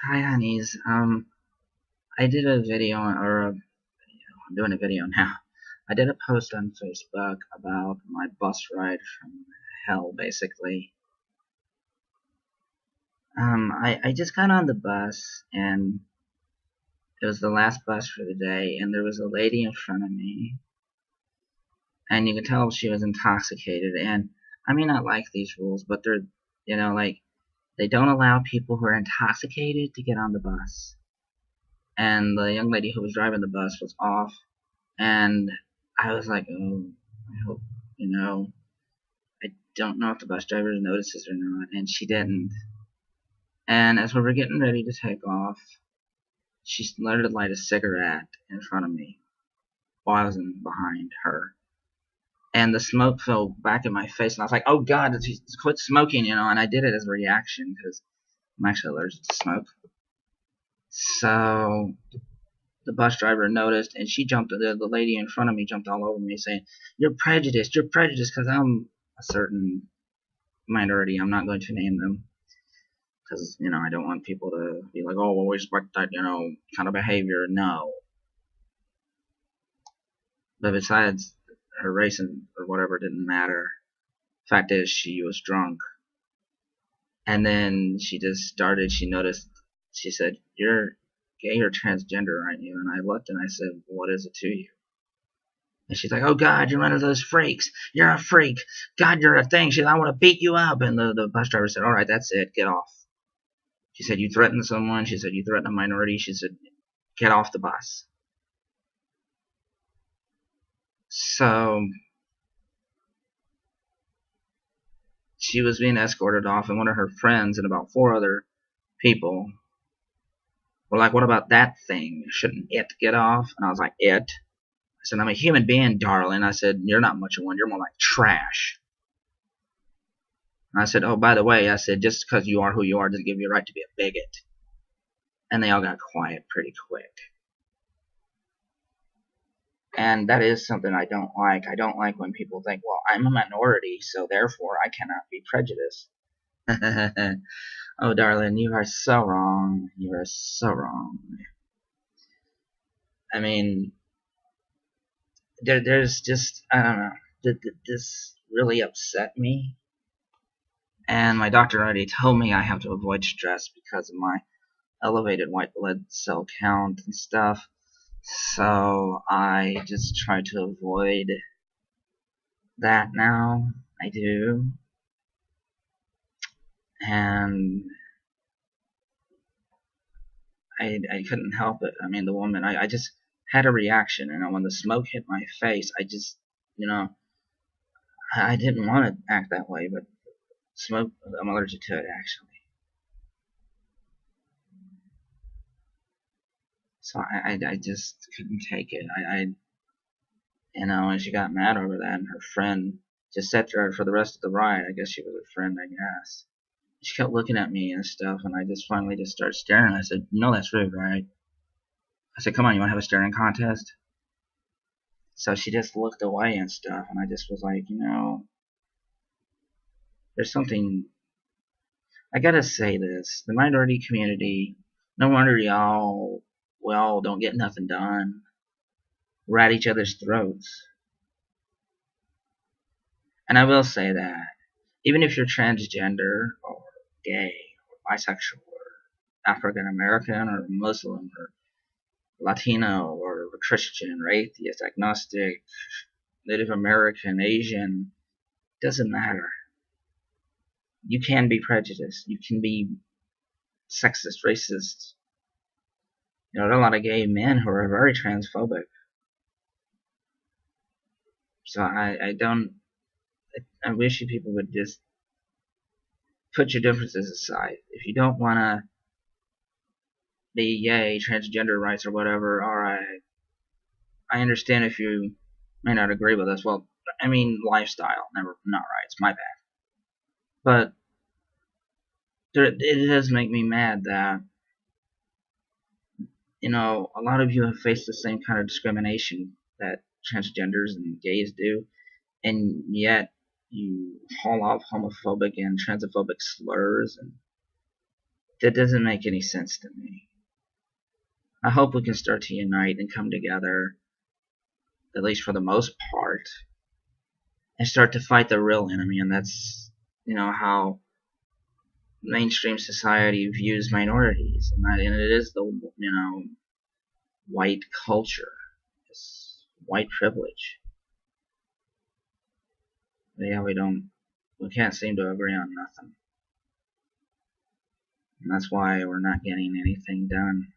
Hi, honeys. I did a video, I'm doing a video now. I did a post on Facebook about my bus ride from hell, basically. I just got on the bus, and it was the last bus for the day, and there was a lady in front of me, and you could tell she was intoxicated. And I may not like these rules, but like, they don't allow people who are intoxicated to get on the bus. And the young lady who was driving the bus was off. And I was like, oh, I hope, you know, I don't know if the bus driver notices or not. And she didn't. And as we were getting ready to take off, she started to light a cigarette in front of me while I was behind her. And the smoke fell back in my face. And I was like, oh, God, quit smoking, And I did it as a reaction because I'm actually allergic to smoke. So the bus driver noticed, and she jumped. The lady in front of me jumped all over me, saying, "You're prejudiced. You're prejudiced because I'm a certain minority. I'm not going to name them because I don't want people to be like, oh, well, we expect that kind of behavior. No, but besides, her race or whatever didn't matter. Fact is, she was drunk, and then she just started. She noticed. She said, "You're gay or transgender, aren't you?" And I looked and I said, "What is it to you?" And she's like, oh, God, you're one of those freaks. You're a freak. God, you're a thing. She said, I want to beat you up. And the bus driver said, all right, that's it. Get off. She said, you threatened someone. She said, you threatened a minority. She said, get off the bus. So she was being escorted off, and one of her friends and about four other people were like, what about that thing? Shouldn't it get off? And I was like, it? I said, I'm a human being, darling. I said, you're not much of one. You're more like trash. And I said, oh, by the way, I said, just because you are who you are doesn't give you a right to be a bigot. And they all got quiet pretty quick. And that is something I don't like. I don't like when people think, well, I'm a minority, so therefore I cannot be prejudiced. Oh, darling, you are so wrong. You are so wrong. I mean, there's just, I don't know, this really upset me. And my doctor already told me I have to avoid stress because of my elevated white blood cell count and stuff. So I just try to avoid that now. I do. And I couldn't help it. I mean, the woman, I just had a reaction. When the smoke hit my face, I just, you know, I didn't want to act that way, but smoke, I'm allergic to it, actually. So I just couldn't take it. And she got mad over that, and her friend just sat there for the rest of the ride. I guess she was her friend, I guess. She kept looking at me and stuff, and I just finally just started staring. I said, that's rude, right? I said, come on, you want to have a staring contest? So she just looked away and stuff, and I just was like, there's something. I gotta say this. The minority community, no wonder we all don't get nothing done. We're at each other's throats. And I will say that, even if you're transgender, or gay, or bisexual, or African American, or Muslim, or Latino, or Christian, or atheist, agnostic, Native American, Asian, doesn't matter. You can be prejudiced. You can be sexist, racist. There are a lot of gay men who are very transphobic. So I don't. I wish you people would just put your differences aside. If you don't want to be gay, transgender rights, or whatever, alright. I understand if you may not agree with us. Well, I mean, lifestyle, not rights, my bad. But it does make me mad that, a lot of you have faced the same kind of discrimination that transgenders and gays do, and yet you haul off homophobic and transphobic slurs and That doesn't make any sense to me. I hope we can start to unite and come together, at least for the most part, and start to fight the real enemy, and that's, how mainstream society views minorities, and it is the, white culture, this white privilege. But yeah, we can't seem to agree on nothing, and that's why we're not getting anything done.